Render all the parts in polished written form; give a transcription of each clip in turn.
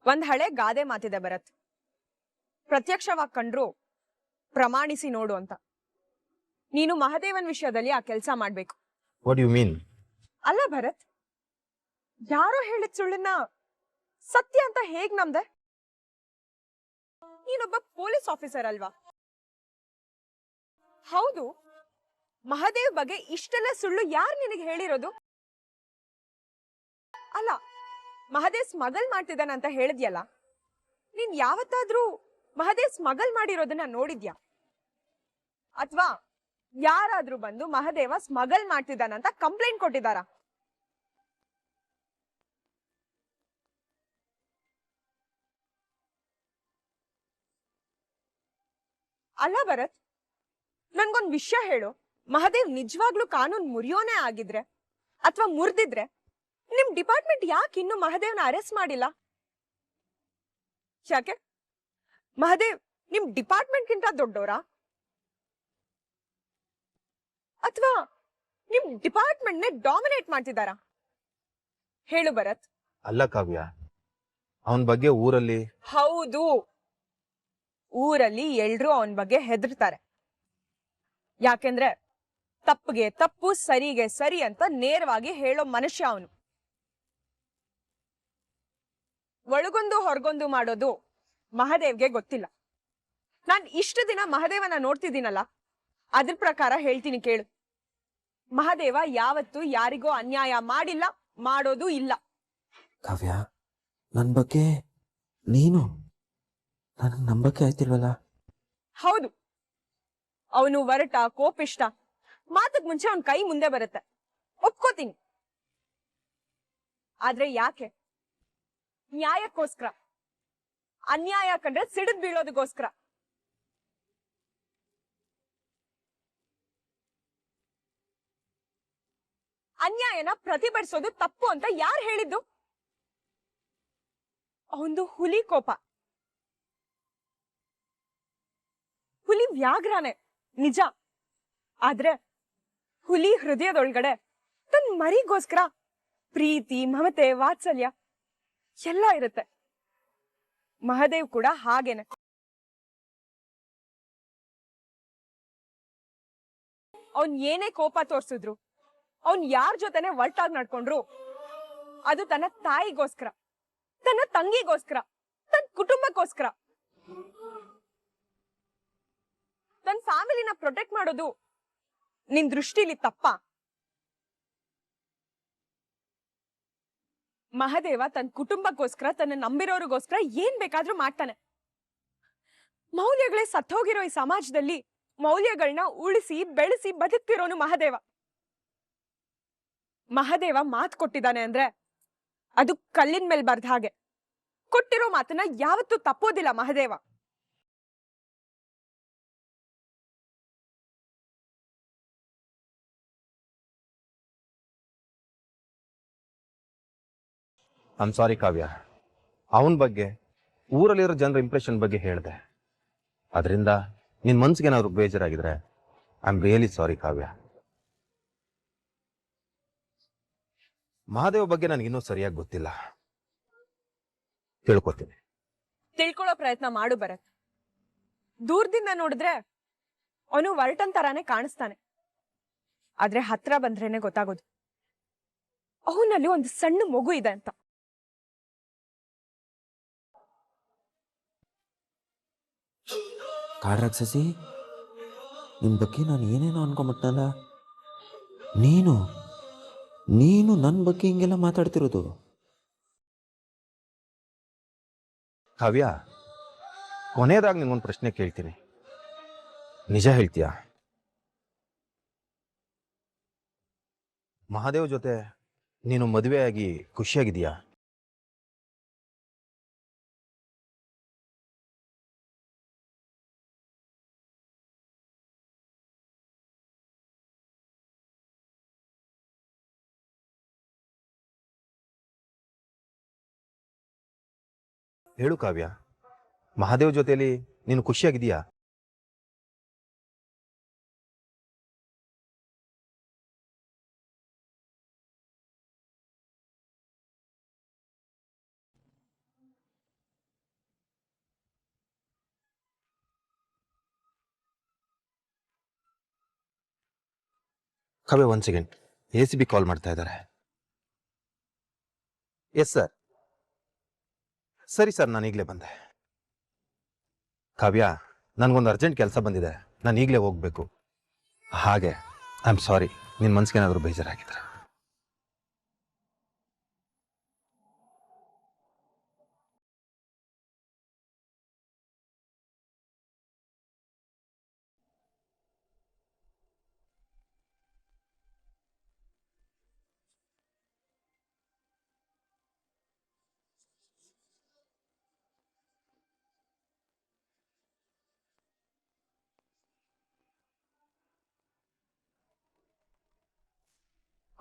ಒಂದ್ ಹಳೆ ಗಾದೆ ಮಾತಿದೆ ಭರತ್. ಪ್ರತ್ಯಕ್ಷವಾಗಿ ಕಂಡ್ರು ಪ್ರಮಾಣಿಸಿ ನೋಡು ಅಂತ. ನೀನು ಮಹದೇವನ್ ವಿಷಯದಲ್ಲಿ ಆ ಕೆಲಸ ಮಾಡ್ಬೇಕು. What you mean? ಅಲ್ಲ ಭರತ್, ಯಾರೋ ಹೇಳಿದ ಸುಳ್ಳನ್ನ ಸತ್ಯ ಅಂತ ಹೇಗ್ ನಮ್ದೆ? ನೀನೊಬ್ಬ ಪೊಲೀಸ್ ಆಫೀಸರ್ ಅಲ್ವಾ? ಹೌದು, ಮಹದೇವ್ ಬಗ್ಗೆ ಇಷ್ಟೆಲ್ಲ ಸುಳ್ಳು ಯಾರು ನಿನಗೆ ಹೇಳಿರೋದು? ಅಲ್ಲ, ಮಹದೇವ್ ಸ್ಮಗಲ್ ಮಾಡ್ತಿದ್ದಾನಂತ ಹೇಳಿದ್ಯಲ್ಲ, ನೀನ್ ಯಾವತ್ತಾದ್ರೂ ಮಹದೇವ್ ಸ್ಮಗಲ್ ಮಾಡಿರೋದನ್ನ ನೋಡಿದ್ಯಾ? ಅಥವಾ ಯಾರಾದ್ರೂ ಬಂದು ಮಹದೇವ ಸ್ಮಗಲ್ ಮಾಡ್ತಿದ್ದಾನಂತ ಕಂಪ್ಲೇಂಟ್ ಕೊಟ್ಟಿದಾರ? ಅಲ್ಲ ಭರತ್, ನನ್ಗೊಂದ್ ವಿಷಯ ಹೇಳು. ಮಹದೇವ್ ನಿಜವಾಗ್ಲೂ ಕಾನೂನ್ ಮುರಿಯೋನೇ ಆಗಿದ್ರೆ ಅಥವಾ ಮುರಿದಿದ್ರೆ ನಿಮ್ ಡಿಪಾರ್ಟ್ಮೆಂಟ್ ಯಾಕೆ ಇನ್ನು ಮಹದೇವ್ನ ಅರೆಸ್ಟ್ ಮಾಡಿಲ್ಲ? ಯಾಕೆ ಮಹದೇವ್ ನಿಮ್ ಡಿಪಾರ್ಟ್ಮೆಂಟ್ ಗಿಂತ ದೊಡ್ಡೋರಾ? ಅಥವಾ ನಿಮ್ ಡಿಪಾರ್ಟ್ಮೆಂಟ್ ನೇ ಡಾಮಿನೇಟ್ ಮಾಡ್ತಿದಾರ? ಹೇಳು ಭರತ್. ಅಲ್ಲ ಕಾವ್ಯ, ಅವನ ಬಗ್ಗೆ ಊರಲ್ಲಿ... ಹೌದು, ಊರಲ್ಲಿ ಎಲ್ರೂ ಅವನ ಬಗ್ಗೆ ಹೆದರ್ತಾರೆ. ಯಾಕೆಂದ್ರೆ ತಪ್ಪಿಗೆ ತಪ್ಪು, ಸರಿಗೆ ಸರಿ ಅಂತ ನೇರವಾಗಿ ಹೇಳೋ ಮನುಷ್ಯ ಅವನು. ಒಳಗೊಂದು ಹೊರಗೊಂದು ಮಾಡೋದು ಮಹದೇವ್ಗೆ ಗೊತ್ತಿಲ್ಲ. ನಾನ್ ಇಷ್ಟು ದಿನ ಮಹದೇವನ ನೋಡ್ತಿದ್ದೀನಲ್ಲ, ಅದ್ರ ಪ್ರಕಾರ ಹೇಳ್ತೀನಿ ಕೇಳು. ಮಹದೇವ ಯಾವತ್ತೂ ಯಾರಿಗೋ ಅನ್ಯಾಯ ಮಾಡಿಲ್ಲ, ಮಾಡೋದು ಇಲ್ಲ. ಕಾವ್ಯ, ನನ್ ಬಗ್ಗೆ ನೀನು ನನಗೆ ನಂಬಕ್ಕೆ ಆಯ್ತಿಲ್ವಲ್ಲ? ಹೌದು, ಅವನು ಒರಟ, ಕೋಪಿಷ್ಟ, ಮಾತಕ್ ಮುಂಚೆ ಅವನ್ ಕೈ ಮುಂದೆ ಬರುತ್ತೆ, ಒಪ್ಕೋತೀನಿ. ಆದ್ರೆ ಯಾಕೆ? ನ್ಯಾಯಕ್ಕೋಸ್ಕರ. ಅನ್ಯಾಯ ಕಂಡ್ರೆ ಸಿಡಿದ್ ಬೀಳೋದಕ್ಕೋಸ್ಕರ. ಅನ್ಯಾಯನ ಪ್ರತಿಭಟಿಸೋದು ತಪ್ಪು ಅಂತ ಯಾರು ಹೇಳಿದ್ದು? ಅವನು ಹುಲಿ ಕೋಪ, ಹುಲಿ ವ್ಯಾಘ್ರನೇ ನಿಜ. ಆದ್ರೆ ಹುಲಿ ಹೃದಯದೊಳಗಡೆ ತನ್ ಮರಿಗೋಸ್ಕರ ಪ್ರೀತಿ, ಮಮತೆ, ವಾತ್ಸಲ್ಯ ಎಲ್ಲ ಇರುತ್ತೆ. ಮಹದೇವ್ ಕೂಡ ಹಾಗೇನೆ. ಅವನ್ ಏನೇ ಕೋಪ ತೋರ್ಸಿದ್ರು, ಅವನ್ ಯಾರ ಜೊತೆನೆ ಒಟ್ಟಾಗಿ ನಡ್ಕೊಂಡ್ರು, ಅದು ತನ್ನ ತಾಯಿಗೋಸ್ಕರ, ತನ್ನ ತಂಗಿಗೋಸ್ಕರ, ತನ್ನ ಕುಟುಂಬಕ್ಕೋಸ್ಕರ. ತನ್ನ ಫ್ಯಾಮಿಲಿನ ಪ್ರೊಟೆಕ್ಟ್ ಮಾಡೋದು ನಿನ್ ದೃಷ್ಟಿಲಿ ತಪ್ಪ? ಮಹದೇವ ತನ್ನ ಕುಟುಂಬಕ್ಕೋಸ್ಕರ, ತನ್ನ ನಂಬಿರೋರಿಗೋಸ್ಕರ ಏನ್ ಬೇಕಾದ್ರೂ ಮಾಡ್ತಾನೆ. ಮೌಲ್ಯಗಳೇ ಸತ್ತೋಗಿರೋ ಈ ಸಮಾಜದಲ್ಲಿ ಮೌಲ್ಯಗಳನ್ನ ಉಳಿಸಿ ಬೆಳೆಸಿ ಬದುಕ್ತಿರೋನು ಮಹದೇವ. ಮಹದೇವ ಮಾತು ಕೊಟ್ಟಿದ್ದಾನೆ ಅಂದ್ರೆ ಅದು ಕಲ್ಲಿನ ಮೇಲೆ ಬರ್ದ ಹಾಗೆ. ಕೊಟ್ಟಿರೋ ಮಾತನ್ನ ಯಾವತ್ತೂ ತಪ್ಪೋದಿಲ್ಲ ಮಹದೇವ. ಐ ಆಮ್ ಸಾರಿ ಕಾವ್ಯ, ಅವನ ಬಗ್ಗೆ, ಊರಲ್ಲಿರೋ ಜನರ ಇಂಪ್ರೆಷನ್ ಬಗ್ಗೆ ಹೇಳಿದೆ. ಅದರಿಂದ ನಿನ್ ಮನ್ಸಿಗೆ ಏನಾದ್ರು ಬೇಜಾರಾಗಿದ್ರೆ ಐ ಆಮ್ ರಿಯಲಿ ಸಾರಿ ಕಾವ್ಯ. ಮಹಾದೇವ್ ಬಗ್ಗೆ ನನಗಿನ್ನೂ ಸರಿಯಾಗಿ ಗೊತ್ತಿಲ್ಲ, ತಿಳ್ಕೊತೀನಿ. ತಿಳ್ಕೊಳ್ಳೋ ಪ್ರಯತ್ನ ಮಾಡು ಭರತ್. ದೂರದಿಂದ ನೋಡಿದ್ರೆ ಅವನು ವರ್ಟನ್ ತರಾನೇ ಕಾಣಿಸ್ತಾನೆ. ಆದ್ರೆ ಹತ್ರ ಬಂದ್ರೇನೆ ಗೊತ್ತಾಗೋದು ಅವನಲ್ಲಿ ಒಂದು ಸಣ್ಣ ಮಗು ಇದೆ ಅಂತ. ಕಾಡ್ರಾಕ್ಷಸಿ, ನಿನ್ ಬಗ್ಗೆ ನಾನು ಏನೇನೋ ಅನ್ಕೊಂಬಿಟ್ಟನಲ್ಲ. ನೀನು ನೀನು ನನ್ನ ಬಗ್ಗೆ ಹಿಂಗೆಲ್ಲ ಮಾತಾಡ್ತಿರೋದು? ಕಾವ್ಯ, ಕೊನೆಯದಾಗಿ ನಿನ್ಗೊಂದು ಪ್ರಶ್ನೆ ಕೇಳ್ತೀನಿ, ನಿಜ ಹೇಳ್ತೀಯಾ? ಮಹಾದೇವ್ ಜೊತೆ ನೀನು ಮದುವೆಯಾಗಿ ಖುಷಿಯಾಗಿದೀಯಾ? ಹೇಳು ಕಾವ್ಯ, ಮಹಾದೇವ್ ಜೊತೆಲಿ ನೀನು ಖುಷಿಯಾಗಿದೀಯಾ? ಕಾವ್ಯ, 1 ಸೆಕೆಂಡ್. ACB ಕಾಲ್ ಮಾಡ್ತಾ ಇದ್ದಾರೆ. Yes sir. ಸರಿ ಸರ್, ನಾನು ಈಗಲೇ ಬಂದೆ. ಕಾವ್ಯ, ನನಗೊಂದು ಅರ್ಜೆಂಟ್ ಕೆಲಸ ಬಂದಿದೆ, ನಾನು ಈಗಲೇ ಹೋಗ್ಬೇಕು. ಹಾಗೆ ಐ ಆಮ್ ಸಾರಿ, ನಿನ್ನ ಮನ್ಸಿಗೆ ಏನಾದರೂ ಬೇಜಾರಾಗಿದ್ರೆ.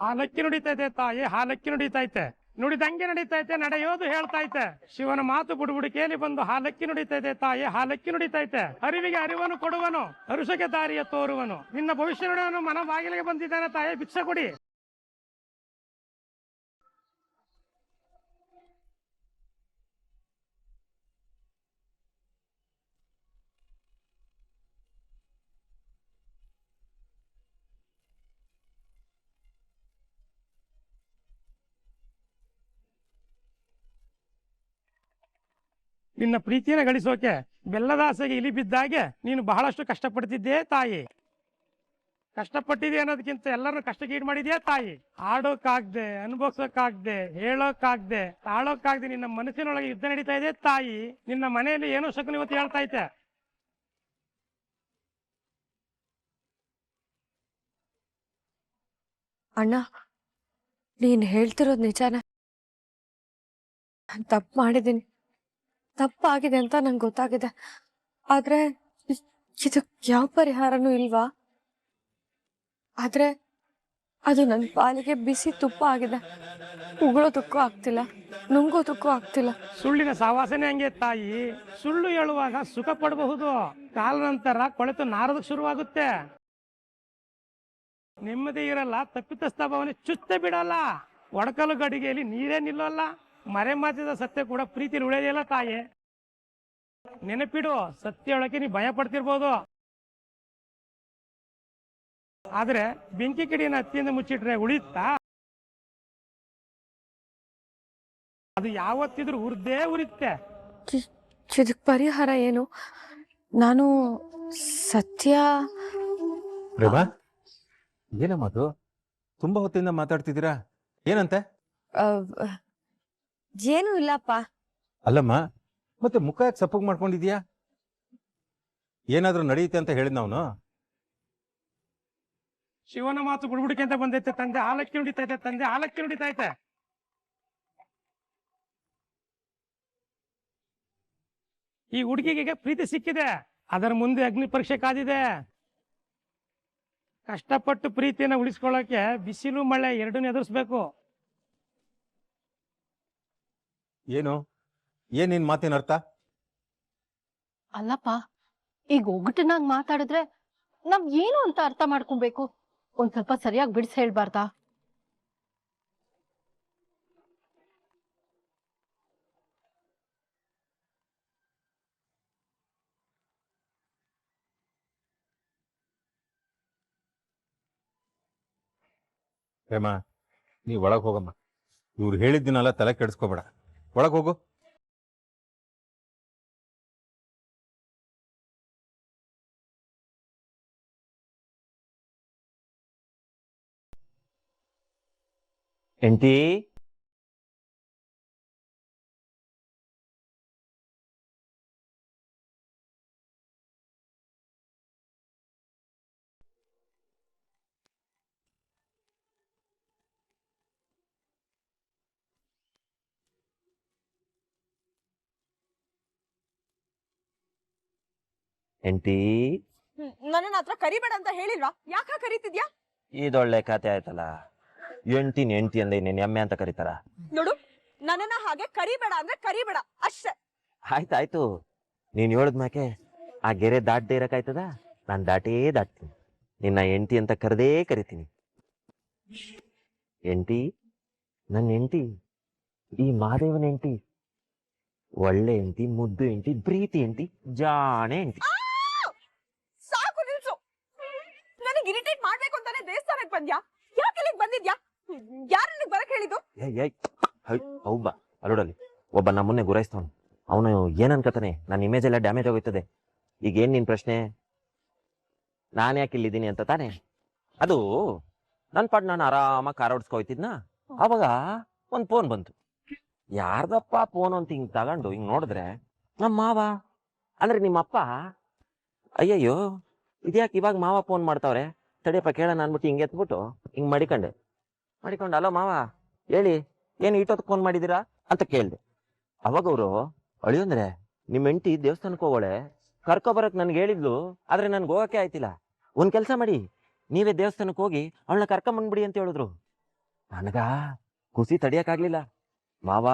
ಹಾಲಕ್ಕಿ ನುಡಿತೈತೆ ತಾಯಿ, ಹಾಲಕ್ಕಿ ನುಡಿತೈತೆ, ನುಡಿದಂಗೆ ನಡೀತೈತೆ, ನಡೆಯೋದು ಹೇಳ್ತೈತೆ. ಶಿವನ ಮಾತು ಬುಡುಬುಡಿಕೆಯಲ್ಲಿ ಬಂದು ಹಾಲಕ್ಕಿ ನುಡಿತೈತೆ ತಾಯಿ, ಹಾಲಕ್ಕಿ ನುಡಿತೈತೆ. ಅರಿವಿಗೆ ಅರಿವನು ಕೊಡುವನು, ಅರುಷಕ್ಕೆ ದಾರಿಯ ತೋರುವನು. ನಿನ್ನ ಭವಿಷ್ಯ ನುಡಿಯವನು ಮನ ಬಾಗಿಲಿಗೆ ಬಂದಿದ್ದಾನೆ ತಾಯಿ, ಭಿಕ್ಷೆ ಕೊಡಿ. ನಿನ್ನ ಪ್ರೀತಿಯನ್ನು ಗಳಿಸೋಕೆ ಬೆಲ್ಲದಾಸೆಗೆ ಇಲಿ ಬಿದ್ದಾಗೆ ನೀನು ಬಹಳಷ್ಟು ಕಷ್ಟಪಡ್ತಿದ್ದೆ ತಾಯಿ. ಕಷ್ಟಪಟ್ಟಿದೆ ಅನ್ನೋದಕ್ಕಿಂತ ಎಲ್ಲರನ್ನು ಕಷ್ಟಗೀಡು ಮಾಡಿದ್ಯಾ ತಾಯಿ. ಆಡೋಕ್ಕಾಗ್ದೆ, ಅನುಭವಿಸೋಕ್ಕಾಗ್ದೆ, ಹೇಳೋಕ್ಕಾಗ್ದೆ, ತಾಳೋಕ್ಕಾಗ್ದೆ ನಿನ್ನ ಮನಸ್ಸಿನೊಳಗೆ ಯುದ್ಧ ನಡೀತಾ ಇದೆ ತಾಯಿ. ನಿನ್ನ ಮನೆಯಲ್ಲಿ ಏನೋ ಶಕುನ ಇವತ್ತು ಹೇಳ್ತಾ ಐತೆ. ಅಣ್ಣ, ನೀನ್ ಹೇಳ್ತಿರೋದು ನಿಜಾನೇ. ನಾನ್ ತಪ್ಪು ಮಾಡಿದ್ದೀನಿ, ತಪ್ಪಾಗಿದೆ ಅಂತ ನಂಗೆ ಗೊತ್ತಾಗಿದೆ. ಆದ್ರೆ ಇದಕ್ ಯಾವ ಪರಿಹಾರನೂ ಇಲ್ವಾ? ಆದ್ರೆ ಅದು ನನ್ನ ಪಾಲಿಗೆ ಬಿಸಿ ತುಪ್ಪ ಆಗಿದೆ. ಉಗುಳೋದಕ್ಕೂ ಆಗ್ತಿಲ್ಲ, ನುಂಗೋದಕ್ಕೂ ಆಗ್ತಿಲ್ಲ. ಸುಳ್ಳಿನ ಸಹವಾಸನೆ ಹಂಗೆ ತಾಯಿ. ಸುಳ್ಳು ಹೇಳುವಾಗ ಸುಖ ಪಡಬಹುದು, ಕಾಲ ನಂತರ ಕೊಳೆತು ನಾರೋದಕ್ಕೆ ಶುರುವಾಗುತ್ತೆ. ನೆಮ್ಮದಿ ಇರಲ್ಲ, ತಪ್ಪಿತಸ್ಥ ಭಾವನೆ ಚುಚ್ಚ ಬಿಡಲ್ಲ. ಒಡಕಲು ಗಡಿಗೆಯಲ್ಲಿ ನೀರೇ ನಿಲ್ಲಲ್ಲ. ಮರೆ ಮಾತಿದ ಸತ್ಯ ಕೂಡ ಪ್ರೀತಿಲಿ ಉಳಿಯೋದಿಲ್ಲ ತಾಯಿ. ನೆನಪಿಡು, ಸತ್ಯ ಒಳಗೆ ನೀ ಭಯ ಪಡ್ತಿರ್ಬೋದು, ಆದ್ರೆ ಬೆಂಕಿ ಕಿಡಿಯನ್ನು ಹತ್ತಿಯಿಂದ ಮುಚ್ಚಿಟ್ರೆ ಉಳಿಯುತ್ತಾ? ಅದು ಯಾವತ್ತಿದ್ರು ಉರ್ದೇ ಉರಿಯುತ್ತೆ. ಇದಕ್ ಪರಿಹಾರ ಏನು? ನಾನು ಸತ್ಯ ಪ್ರೇಮಾ, ಏನಮ್ಮ ಅದು? ತುಂಬಾ ಹೊತ್ತಿಂದ ಮಾತಾಡ್ತಿದ್ದೀರಾ, ಏನಂತೆ? ಏನೂ ಇಲ್ಲಪ್ಪ. ಅಲ್ಲಮ್ಮ, ಮತ್ತೆ ಮುಖ ಯಾಕೆ ಸಪ್ಪಗ್ ಮಾಡ್ಕೊಂಡಿದ್ಯಾ? ಏನಾದ್ರೂ ನಡೆಯುತ್ತೆ ಅಂತ ಹೇಳಿದ್ ಅವನು. ಶಿವನ ಮಾತು ಬುಡ್ಬುಡಿಕೆ ಅಂತ ಬಂದೈತೆ. ತಂದೆ ಹಾಲಕ್ಕಿ ನುಡಿತೈತೆ, ತಂದೆ ಹಾಲಕ್ಕಿ ನುಡಿತೈತೆ. ಈ ಹುಡುಗಿಗೆ ಪ್ರೀತಿ ಸಿಕ್ಕಿದೆ, ಅದರ ಮುಂದೆ ಅಗ್ನಿ ಪರೀಕ್ಷೆ ಕಾದಿದೆ. ಕಷ್ಟಪಟ್ಟು ಪ್ರೀತಿಯನ್ನು ಉಳಿಸ್ಕೊಳ್ಳೋಕೆ ಬಿಸಿಲು ಮಳೆ ಎರಡನ್ನೂ ಎದುರಿಸ್ಬೇಕು. ಏನು ಏನ್ ನಿನ್ ಮಾತಿನ ಅರ್ಥ? ಅಲ್ಲಪ್ಪ, ಈಗ ಒಗ್ಗಟ್ಟನಾಗ್ ಮಾತಾಡಿದ್ರೆ ನಾವ್ ಏನು ಅಂತ ಅರ್ಥ ಮಾಡ್ಕೊಬೇಕು. ಒಂದ್ ಸ್ವಲ್ಪ ಸರಿಯಾಗಿ ಬಿಡಿಸಿ ಹೇಳ್ಬಾರ್ದಾ? ಪ್ರೇಮಾ, ನೀ ಒಳಗ್ ಹೋಗಮ್ಮ. ಇವ್ರು ಹೇಳಿದ್ದಿನಲ್ಲ ತಲೆ ಕೆಡಿಸ್ಕೋಬೇಡ, ಒಳಗ್ ಹೋಗು. ಎಂಟಿ, ಎಂಟಿ, ನನ್ನ ಹತ್ರ ಕರಿಬೇಡ ಅಂತ ಹೇಳಿಲ್ವಾ? ಯಾಕ ಕರಿತಿದ್ಯಾ? ಇದೊಳ್ಳೆ ಕತೆ ಆಯ್ತಲ್ಲ. ಎಂಟಿನ ಎಂಟಿ ಅಂದ್ರೆ ನೀನ್ ಎಮ್ಮೆ ಅಂತ ಕರೀತಾರ? ನೋಡು, ನನ್ನನ್ನ ಹಾಗೆ ಕರಿಬೇಡ ಅಂದ್ರೆ ಕರಿಬೇಡ ಅಷ್ಟೇ. ಆಯ್ತಾಯ್ತು, ನೀನ್ ಹೇಳದ್ ಮ್ಯಾಕೆ ಆ ಗೆರೆ ದಾಟದೇ ಇರಕಾಯ್ತದ? ನಾನ್ ದಾಟೇ ದಾಟ್ತೀನಿ. ನಿನ್ನ ಎಂಟಿ ಅಂತ ಕರೆದೇ ಕರಿತೀನಿ. ಎಂಟಿ, ನನ್ನ ಎಂಟಿ, ಈ ಮಾದೇವನ ಎಂಟಿ, ಒಳ್ಳೆ ಎಂಟಿ, ಮುದ್ದು ಎಂಟಿ, ಪ್ರೀತಿ ಎಂಟಿ, ಜಾಣೆ ಎಂಟಿ. ಸಾಕು ನಿಲ್ಸು. ನನಗೆ ನನಗೆ ಇರಿಟೇಟ್ ಮಾಡ್ಬೇಕು ಅಂತಾನೆ ದೇವಸ್ಥಾನಕ್ಕೆ ಬಂದ್ಯಾ? ಯಾಕೆ ಇಲ್ಲಿಗೆ ಬಂದಿದ್ಯಾ? ಯಾರು ನಿನಗೆ ಬರಕ್ ಹೇಳಿದ್ದು? ಏಯ್ ಹೌಬ ಅಲ್ಲೋಡಲ್ಲಿ ಒಬ್ಬ ನಮ್ಮನ್ನೇ ಗುರಾಯಿಸ್ತವನು. ಅವನು ಏನ್ ಅನ್ಕತಾನೆ, ನನ್ನ ಇಮೇಜ್ ಎಲ್ಲ ಡ್ಯಾಮೇಜ್ ಆಗೋಯ್ತದೆ. ಈಗ ಏನ್ ನಿನ್ ಪ್ರಶ್ನೆ? ನಾನು ಯಾಕೆ ಇಲ್ಲಿದ್ದೀನಿ ಅಂತ ತಾನೆ? ಅದು ನನ್ನ ಪಾಡ್ ನಾನು ಆರಾಮಾಗಿ ಕಾರ್ ಓಡಿಸ್ಕೊಯ್ತಿದ್ನ, ಅವಾಗ ಒಂದ್ ಫೋನ್ ಬಂತು. ಯಾರ್ದಪ್ಪ ಫೋನ್ ಅಂತ ಹಿಂಗ್ ತಗೊಂಡು ಹಿಂಗ್ ನೋಡಿದ್ರೆ ನಮ್ಮ ಮಾವ, ಅಂದ್ರೆ ನಿಮ್ಮಪ್ಪ. ಅಯ್ಯಯ್ಯೋ ಇದ್ಯಾಕೆ ಇವಾಗ ಮಾವ ಫೋನ್ ಮಾಡ್ತಾವ್ರೆ, ತಡಿಯಪ್ಪ ಕೇಳೋಣ ಅನ್ಬಿಟ್ಟು ಹಿಂಗೆ ಎತ್ಬಿಟ್ಟು ಹಿಂಗ್ ಮಡಿಕೊಂಡು ಅಲೋ ಮಾವ ಹೇಳಿ, ಏನು ಇಟ್ಟೊತ್ತು ಫೋನ್ ಮಾಡಿದ್ದೀರಾ ಅಂತ ಕೇಳಿದೆ. ಅವಾಗ ಅವರು ಅಳಿಯಂದ್ರೆ ನಿಮ್ಮ ಹೆಂಡತಿ ದೇವಸ್ಥಾನಕ್ಕೆ ಹೋಗೋಳೆ, ಕರ್ಕೊಬರಕ್ ನನ್ಗೆ ಹೇಳಿದ್ಲು, ಆದ್ರೆ ನನ್ಗೆ ಹೋಗಕ್ಕೆ ಆಯ್ತಿಲ್ಲ. ಒಂದ್ ಕೆಲಸ ಮಾಡಿ, ನೀವೇ ದೇವಸ್ಥಾನಕ್ಕೆ ಹೋಗಿ ಅವಳನ್ನ ಕರ್ಕೊಂಬಂದ್ಬಿಡಿ ಅಂತ ಹೇಳಿದ್ರು. ನನಗ ಖುಷಿ ತಡಿಯಕ್ಕಾಗ್ಲಿಲ್ಲ. ಮಾವ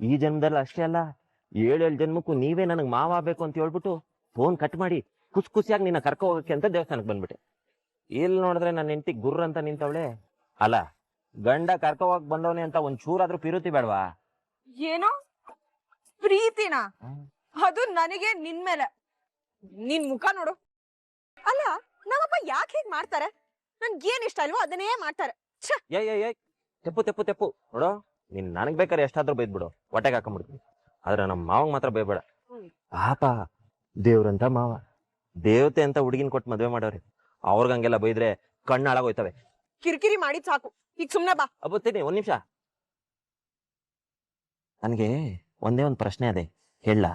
ಈ ಜನ್ಮದಲ್ಲಿ ಅಷ್ಟೇ ಅಲ್ಲ, 7 ಜನ್ಮಕ್ಕೂ ನೀವೇ ನನಗೆ ಮಾವ ಆಗ್ಬೇಕು ಅಂತ ಹೇಳ್ಬಿಟ್ಟು ಫೋನ್ ಕಟ್ ಮಾಡಿ ಖುಷಿಯಾಗಿ ನಿನ್ನ ಕರ್ಕೊ ಹೋಗಕ್ಕೆ ಅಂತ ದೇವಸ್ಥಾನಕ್ಕೆ ಬಂದ್ಬಿಟ್ಟೆ. ಇಲ್ಲಿ ನೋಡಿದ್ರೆ ನನ್ನ ಹೆಂಡತಿ ಗುರ್ರ ಅಂತ ನಿಂತವಳೆ. ಅಲ್ಲ, ಗಂಡ ಕರ್ಕೊ ಹೋಗಕ್ ಬಂದವನೆ ಅಂತ ಒಂದ್ ಚೂರಾದ್ರೂ ಪಿರುತಿ ಬೇಡವಾ? ಏನೋ ಪ್ರೀತಿನ? ಅದು ನನಗೆ ನಿನ್ ಮೇಲೆ. ನಿನ್ ಮುಖ ನೋಡು. ಅಲ್ಲ, ನಮ್ಮಪ್ಪ ಯಾಕೆ ಹೀಗ್ ಮಾಡ್ತಾರೆ? ನನ್ಗೆ ಏನ್ ಇಷ್ಟ ಅಲ್ವೋ ಅದನ್ನೇ ಮಾಡ್ತಾರೆ. ಏಯ್ ತೆಪ್ಪು ನೋಡು, ನೀನ್ ನನಗ್ ಬೇಕಾದ್ರೆ ಎಷ್ಟಾದ್ರೂ ಬೈದ್ಬಿಡು, ಹೊಟ್ಟೆಗೆ ಹಾಕೊಂಡ್ಬಿಡ್ತೀನಿ. ಆದ್ರೆ ನಮ್ಮ ಮಾವಂಗ್ ಮಾತ್ರ ಬೈಬೇಡ. ಪಾಪ ದೇವ್ರಂತ ಮಾವ, ದೇವತೆ ಅಂತ ಹುಡುಗಿನ ಕೊಟ್ಟು ಮದ್ವೆ ಮಾಡವ್ರಿ. ಅವ್ರಿಗೆ ಹಂಗೆಲ್ಲ ಬೈದ್ರೆ ಕಣ್ಣು ಹಾಳಾಗೋಯ್ತವೆ. ಕಿರಿಕಿರಿ ಮಾಡಿದ್ ಸಾಕು, ಈಗ ಸುಮ್ನೆ ಬಾ. ಅಬ್ಬತ್ತೀನಿ, ಒಂದ್ ನಿಮಿಷ. ನನ್ಗೆ ಒಂದೇ ಒಂದ್ ಪ್ರಶ್ನೆ ಅದೇ, ಹೇಳ.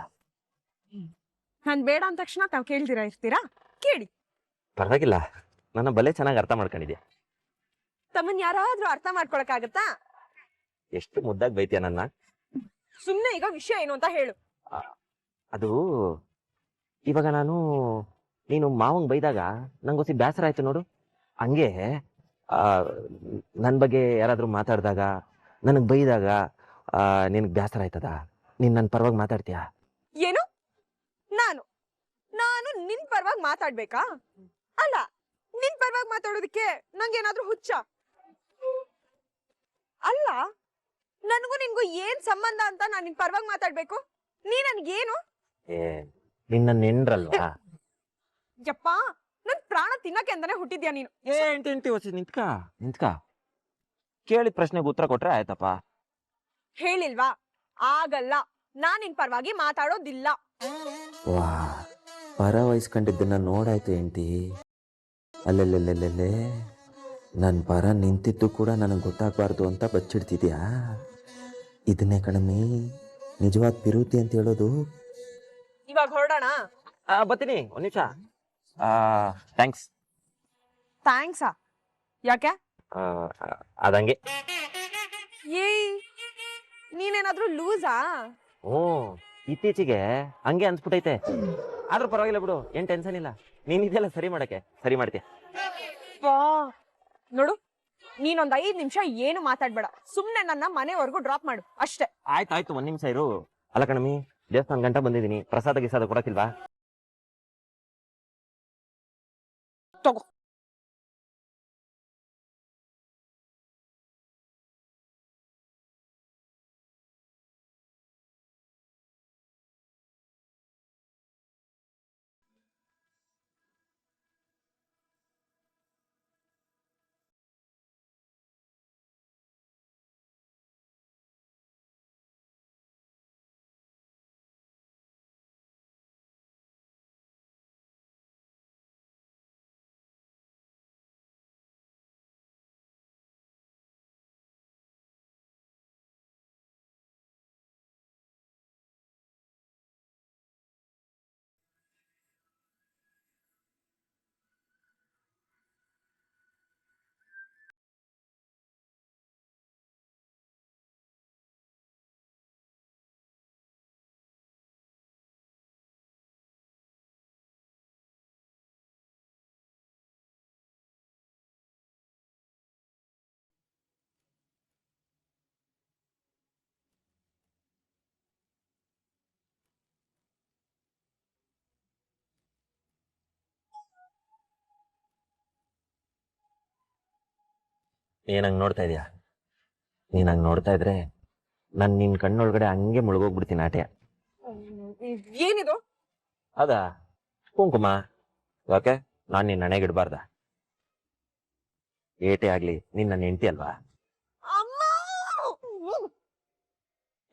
ನಾನ್ ಬೇಡ ಅಂದ ತಕ್ಷಣ ತಾವ್ ಕೇಳ್ದಿರಾ ಇರ್ತೀರಾ? ಕೇಳಿ. ಪರವಾಗಿಲ್ಲ, ನನ್ನ ಬಲೆ ಚೆನ್ನಾಗಿ ಅರ್ಥ ಮಾಡ್ಕೊಂಡಿದ್ಯಾ. ತಮ್ಮನ್ ಯಾರಾದ್ರೂ ಅರ್ಥ ಮಾಡ್ಕೊಳಕ್ಕಾಗತ್ತಾ? ಎಷ್ಟು ಮುದ್ದಾಗಿ ಬೈತೀಯ ನನ್ನ. ಸುಮ್ನೆ ಈಗ ವಿಷಯ ಏನು ಅಂತ ಹೇಳು. ಅದು ಇವಾಗ ನೀನು ಮಾವಂಗ್ ಬೈದಾಗ ನಂಗೊಸಿ ಬೇಸರ ಆಯ್ತು ನೋಡು. ಹಂಗೆ ನನ್ನ ಬಗ್ಗೆ ಯಾರಾದ್ರೂ ಮಾತಾಡಿದಾಗ, ನನಗ್ ಬೈದಾಗ ನಿನಗ್ ಬೇಸರ ಆಯ್ತದ? ನೀನ್ ನನ್ನ ಪರವಾಗಿ ಮಾತಾಡ್ತೀಯಾ? ಏನು? ನಾನು ನಾನು ನಿನ್ ಪರವಾಗಿ ಮಾತಾಡ್ಬೇಕಾ? ಅಲ್ಲ, ನಿನ್ ಪರವಾಗಿ ಮಾತಾಡೋದಕ್ಕೆ ನಂಗೇನಾದ್ರೂ ಹುಚ್ಚ? ಅಲ್ಲ, ನನಗೂ ನಿನ್ಗೂ ಏನ್ ಸಂಬಂಧ ಅಂತ ನಾನ್ ನಿನ್ ಪರವಾಗಿ ಮಾತಾಡ್ಬೇಕು? ನೀ ನನ್ಗೇನು? ನಿನ್ನ ನೆನ್ರಲ್ವಾ? ಯಪ್ಪ, ನನ್ ಪ್ರಾಣ ತಿನ್ನಕ್ಕೆ ಅಂತಾನೆ ಹುಟ್ಟಿದ್ಯಾ ನೀನು. ಎಂಟಿ ಹೊಸಿ ನಿಂತ್ಕ. ಕೇಳಿದ ಪ್ರಶ್ನೆಗೆ ಉತ್ತರ ಕೊಟ್ರೆ ಆಯ್ತಪ್ಪ. ಹೇಳಿಲ್ವಾ? ಆಗಲ್ಲ, ನಾನ್ ನಿನ್ ಪರವಾಗಿ ಮಾತಾಡೋದಿಲ್ಲ. ವಾ, ಪರ ವಹಿಸ್ಕೊಂಡಿದ್ದನ್ನ ನೋಡಾಯ್ತು ಎಂಟಿ. ಅಲ್ಲಲ್ಲೇ ನನ್ನ ಪರ ನಿಂತಿದ್ದು ಕೂಡ ನನಗೆ ಗೊತ್ತಾಗಬಾರ್ದು ಅಂತ ಬಚ್ಚಿಡ್ತಿದ್ಯಾ? ಇದನ್ನೇ ಕಣಮಿ ನಿಜವಾದ ಪಿರುತಿ ಅಂತ ಹೇಳೋದು. ಇವಾಗ ಹೊರಡೋಣ? ಬರ್ತೀನಿ, ಒಂದ್ ನಿಮಿಷ. ಥ್ಯಾಂಕ್ಸ್. ಥ್ಯಾಂಕ್ಸಾ? ಯಾಕೆ? ಅದಂಗೆ. ಏಯ್, ನೀನೇನಾದ್ರೂ ಲೂಸಾ? ಇತ್ತೀಚೆಗೆ ಹಂಗೆ ಅನ್ಸ್ಬಿಟ್ಟೈತೆ. ಆದ್ರೂ ಪರವಾಗಿಲ್ಲ ಬಿಡು, ಏನ್ ಟೆನ್ಷನ್ ಇಲ್ಲ. ನೀನಿದೆಲ್ಲ ಸರಿ ಮಾಡ್ತೀಯ. ನೋಡು, ನೀನೊಂದ್ 5 ನಿಮಿಷ ಏನು ಮಾತಾಡ್ಬೇಡ. ಸುಮ್ನೆ ನನ್ನ ಮನೆವರೆಗೂ ಡ್ರಾಪ್ ಮಾಡು ಅಷ್ಟೇ. ಆಯ್ತು, ಒಂದ್ ನಿಮಿಷ ಇರು. ಅಲ್ಲ ಕಣಮಿ, ದೇವಸ್ಥಾನ ಗಂಟ ಬಂದಿದ್ದೀನಿ, ಪ್ರಸಾದ ಗಿಸಾದ ಕೊಡಕ್ಕಿಲ್ವಾ? ತಗೋ. ನೀನ್ ಹಂಗ್ ನೋಡ್ತಾ ಇದೀಯಾ? ನೀನ್ ಹಂಗ್ ನೋಡ್ತಾ ಇದ್ರೆ ನಾನ್ ನಿನ್ ಕಣ್ಣೊಳಗಡೆ ಹಂಗೆ ಮುಳುಗೋಗ್ಬಿಡ್ತೀನಿ ಆಟೆ. ಏನಿದು? ಅದಾ ಕುಂಕುಮ. ಯಾಕೆ, ನಾನ್ ನಿನ್ ಹಣೆಗಿಡ್ಬಾರ್ದ? ಏಟೇ ಆಗ್ಲಿ ನೀನ್ ನನ್ನ ಹೆಂಡತಿ ಅಲ್ವಾ? ಅಮ್ಮ!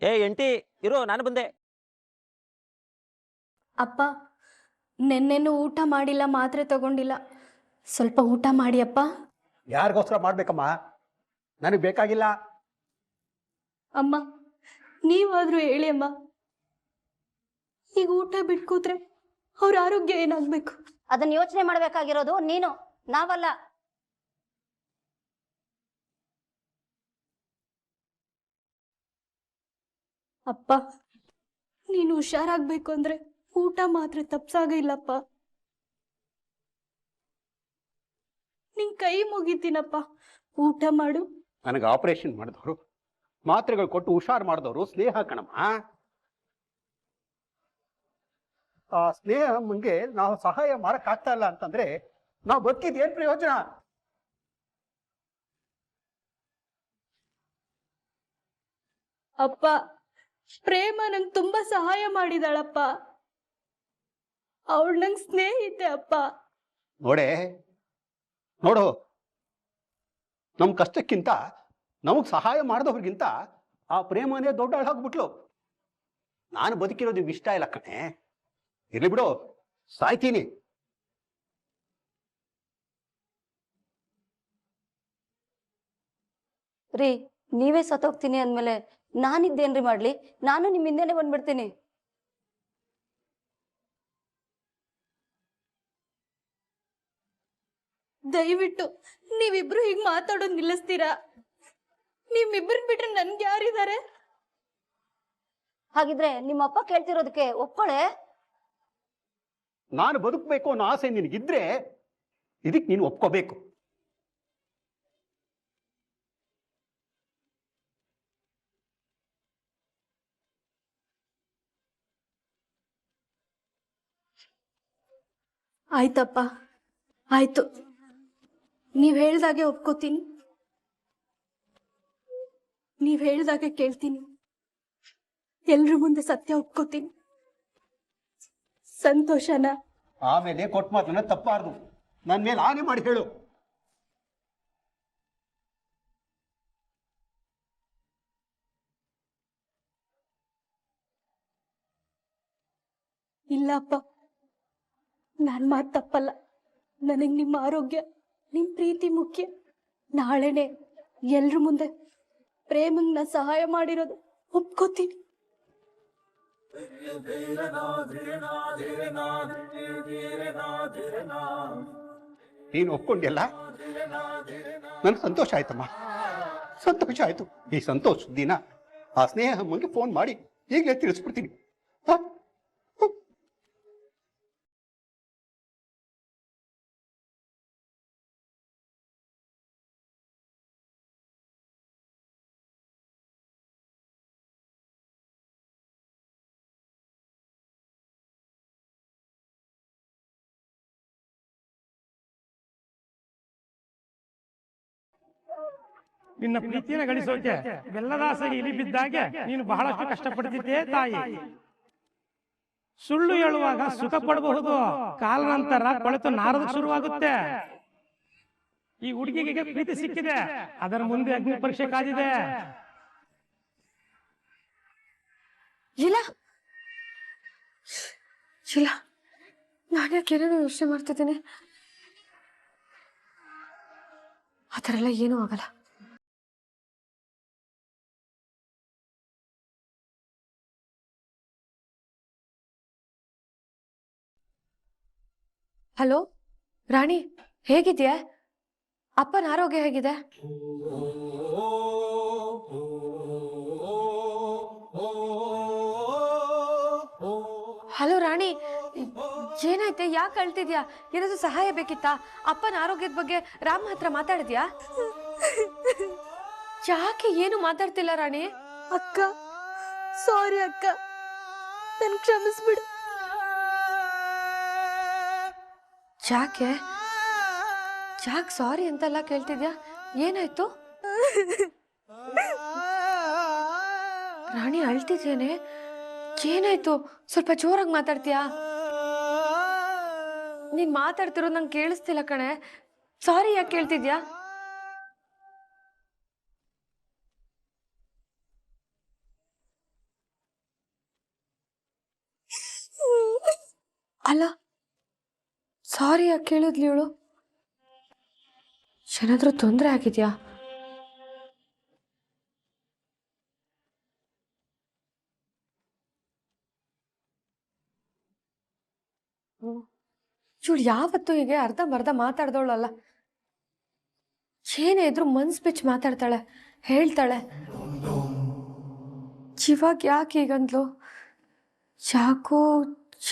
ಏ ಹೆಂಡತಿ ಇರೋ, ನಾನು ಬಂದೆ. ಅಪ್ಪ, ನೆನ್ನೆನು ಊಟ ಮಾಡಿಲ್ಲ, ಮಾತ್ರೆ ತಗೊಂಡಿಲ್ಲ. ಸ್ವಲ್ಪ ಊಟ ಮಾಡಿ ಅಪ್ಪ. ಯಾರಿಗೋಸ್ಕರ ಮಾಡ್ಬೇಕಮ್ಮ? ನನಗೆ ಬೇಕಾಗಿಲ್ಲ. ಅಮ್ಮ, ನೀವಾದ್ರೂ ಹೇಳಿ ಅಮ್ಮ. ಈಗ ಊಟ ಬಿಟ್ಕೂತ್ರೆ ಅವ್ರ ಆರೋಗ್ಯ ಏನಾಗ್ಬೇಕು? ಅದನ್ನ ಯೋಚನೆ ಮಾಡ್ಬೇಕಾಗಿರೋದು ನೀನು, ನಾವಲ್ಲ. ಅಪ್ಪ, ನೀನು ಹುಷಾರಾಗ್ಬೇಕು ಅಂದ್ರೆ ಊಟ ಮಾತ್ರ ತಪ್ಸಾಗ ಇಲ್ಲಪ್ಪ. ನಿನ್ ಕೈ ಮುಗಿತೀನಪ್ಪ, ಊಟ ಮಾಡು. ನನಗೆ ಆಪರೇಷನ್ ಮಾಡಿದವರು, ಮಾತ್ರೆಗಳು ಕೊಟ್ಟು ಹುಷಾರು ಮಾಡಿದವರು ಸ್ನೇಹ ಕಣಮ್ಮ. ಆ ಸ್ನೇಹ ಮುಂಗೆ ನಾವು ಸಹಾಯ ಮಾಡಕ್ಕಾಗ್ತಾ ಇಲ್ಲ ಅಂತಂದ್ರೆ ನಾವು ಬದುಕಿದ್ ಏನ್ ಪ್ರಯೋಜನ? ಅಪ್ಪ, ಪ್ರೇಮ ನಂಗೆ ತುಂಬಾ ಸಹಾಯ ಮಾಡಿದಾಳಪ್ಪ. ಅವಳು ನಂಗೆ ಸ್ನೇಹಿತೆ ಅಪ್ಪ. ನೋಡು, ನಮ್ ಕಷ್ಟಕ್ಕಿಂತ ನಮಗ್ ಸಹಾಯ ಮಾಡಿದವ್ರಿಗಿಂತ ಆ ಪ್ರೇಮನೇ ದೊಡ್ಡಳಾಗ್ಬಿಟ್ಲು. ನಾನು ಬದುಕಿರೋದು ನಿಮ್ಗೆ ಇಷ್ಟ ಇಲ್ಲ ಕಣೆ. ಇರ್ಲಿ ಬಿಡು, ಸಾಯ್ತೀನಿ. ರೀ, ನೀವೇ ಸತ್ತೋಗ್ತೀನಿ ಅಂದ್ಮೇಲೆ ನಾನಿದ್ದೇನ್ರಿ ಮಾಡ್ಲಿ? ನಾನು ನಿಮ್ ಹಿಂದೆನೆ ಬಂದ್ಬಿಡ್ತೀನಿ. ದಯವಿಟ್ಟು ನೀವಿಬ್ರು ಹೀಗ್ ಮಾತಾಡೋದ್ ನಿಲ್ಲಿಸ್ತೀರಾ? ನಿಮ್ಮಿಬ್ರನ್ ಬಿಟ್ರೆ ನನ್ಗೆ ಯಾರಿದ್ದಾರೆ? ಹಾಗಿದ್ರೆ ನಿಮ್ಮಪ್ಪ ಕೇಳ್ತಿರೋದಕ್ಕೆ ಒಪ್ಕೊಳೆ. ನಾನು ಬದುಕಬೇಕು ಅನ್ನೋ ಆಸೆ ನಿನಗಿದ್ರೆ ಇದಕ್ಕೆ ನೀನು ಒಪ್ಕೋಬೇಕು. ಆಯ್ತಪ್ಪ, ಆಯ್ತು. ನೀವ್ ಹೇಳ್ದಾಗೆ ಒಪ್ಕೋತೀನಿ, ನೀವ್ ಹೇಳ್ದಾಗೆ ಕೇಳ್ತೀನಿ, ಎಲ್ರ ಮುಂದೆ ಸತ್ಯ ಒಪ್ಕೋತೀನಿ. ಸಂತೋಷನಾ? ಆಮೇಲೆ ಕೊಟ್ಟ ಮಾತನ್ನ ತಪ್ಪಾರ್ದು ನನ್ನ ಮೇಲೆ ಆನೆ ಮಾಡಿ ಹೇಳು. ಇಲ್ಲಪ್ಪ, ನನ್ ಮಾತು ತಪ್ಪಲ್ಲ. ನನಗ್ ನಿಮ್ಮ ಆರೋಗ್ಯ, ನಿಮ್ ಪ್ರೀತಿ ಮುಖ್ಯ. ನಾಳೆನೆ ಎಲ್ರ ಮುಂದೆ ಪ್ರೇಮಂಗ್ ನಾ ಸಹಾಯ ಮಾಡಿರೋದು ಒಪ್ಕೋತೀನಿ. ನೀನು ಒಪ್ಕೊಂಡೆಲ್ಲ ನನಗೆ ಸಂತೋಷ ಆಯ್ತಮ್ಮ, ಸಂತೋಷ ಆಯ್ತು. ಈ ಸಂತೋಷ ದಿನ ಆ ಸ್ನೇಹ ಅಮ್ಮಂಗೆ ಫೋನ್ ಮಾಡಿ ಈಗಲೇ ತಿಳಿಸ್ಬಿಡ್ತೀನಿ. ನಿನ್ನ ಪ್ರೀತಿಯನ್ನು ಗಳಿಸೋಕೆ ಬೆಲ್ಲದ ಆಸೆಗೆ ಇಲಿ ಬಿದ್ದಾಗೆ ನೀನು ಬಹಳಷ್ಟು ಕಷ್ಟಪಡ್ತಿದ್ದೆ ತಾಯಿ. ಸುಳ್ಳು ಹೇಳುವಾಗ ಸುಖ ಪಡಬಹುದು, ಕಾಲಾನಂತರ ಕೊಳೆತು ನಾರದ ಶುರುವಾಗುತ್ತೆ. ಈ ಹುಡುಗಿಗೆ ಪ್ರೀತಿ ಸಿಕ್ಕಿದೆ, ಅದರ ಮುಂದೆ ಅಗ್ನಿ ಪರೀಕ್ಷೆ ಕಾದಿದೆ. ಇಲ್ಲ ಇಲ್ಲ, ನಾನ್ಯಾಕೆ ಏನೇನೋ ಯೋಚನೆ ಮಾಡ್ತಿದ್ದೀನಿ. ಆ ಥರ ಎಲ್ಲ ಏನೂ ಆಗಲ್ಲ. ಹಲೋ ರಾಣಿ, ಹೇಗಿದ್ಯಾ? ಅಪ್ಪನ ಆರೋಗ್ಯ ಹೇಗಿದೆ? ಹಲೋ ರಾಣಿ, ಏನಾಯ್ತೆ? ಯಾಕೆ ಅಳ್ತಿದ್ಯಾ? ಏನಾದ್ರು ಸಹಾಯ ಬೇಕಿತ್ತಾ? ಅಪ್ಪನ ಆರೋಗ್ಯದ ಬಗ್ಗೆ ರಾಮ್ ಹತ್ರ ಮಾತಾಡಿದ್ಯಾ? ಯಾಕೆ ಏನು ಮಾತಾಡ್ತಿಲ್ಲ ರಾಣಿ? ಅಕ್ಕ, ಸಾರಿ ಅಕ್ಕ, ನನ್ ಕ್ಷಮಿಸ್ಬಿಡು. ಯಾಕೆ ಸಾರಿ ಅಂತೆಲ್ಲ ಕೇಳ್ತಿದ್ಯಾ? ಏನಾಯ್ತು ರಾಣಿ? ಅಳ್ತಿದ್ಯೇನೆ? ಏನಾಯ್ತು? ಸ್ವಲ್ಪ ಜೋರಾಗಿ ಮಾತಾಡ್ತೀಯಾ? ನೀನ್ ಮಾತಾಡ್ತಿರೋದು ನಂಗೆ ಕೇಳಿಸ್ತಿಲ್ಲ ಕಣೆ. ಸಾರಿ ಯಾಕೆ ಕೇಳ್ತಿದ್ಯಾ? ಅಲ್ಲ ಸಾರಿ ಯಾಕೆ ಕೇಳಿದ್ಲಿ ಇವಳು? ಏನಾದ್ರೂ ತೊಂದರೆ ಆಗಿದ್ಯಾ? ಇವಳು ಯಾವತ್ತೂ ಹೀಗೆ ಅರ್ಧಂಬರ್ಧ ಮಾತಾಡ್ದವಳಲ್ಲ. ಏನೇ ಇದ್ರು ಮನ್ಸ್ ಬಿಚ್ಚಿ ಮಾತಾಡ್ತಾಳೆ, ಹೇಳ್ತಾಳೆ. ಇವಾಗ ಯಾಕೆ ಹೀಗಂದ್ಲು? ಯಾಕೋ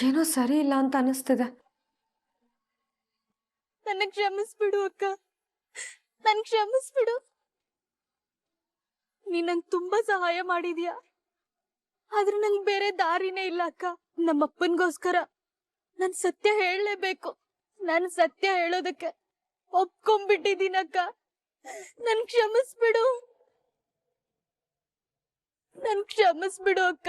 ಏನೋ ಸರಿ ಇಲ್ಲ ಅಂತ ಅನಿಸ್ತಿದೆ. ನನ್ನ ಕ್ಷಮಿಸ್ಬಿಡು ಅಕ್ಕ, ನನ್ ಕ್ಷಮಿಸ್ಬಿಡು. ನೀನ್ ನಂಗೆ ತುಂಬಾ ಸಹಾಯ ಮಾಡಿದ್ಯಾ, ಆದ್ರೆ ನಂಗೆ ಬೇರೆ ದಾರಿನೇ ಇಲ್ಲ ಅಕ್ಕ. ನಮ್ಮಪ್ಪನ್ಗೋಸ್ಕರ ನಾನ್ ಸತ್ಯ ಹೇಳಲೇಬೇಕು. ನಾನು ಸತ್ಯ ಹೇಳೋದಕ್ಕೆ ಒಪ್ಕೊಂಡ್ಬಿಟ್ಟಿದ್ದೀನಕ್ಕ. ನನ್ ಕ್ಷಮಿಸ್ಬಿಡು, ನನ್ ಕ್ಷಮಿಸ್ಬಿಡು ಅಕ್ಕ.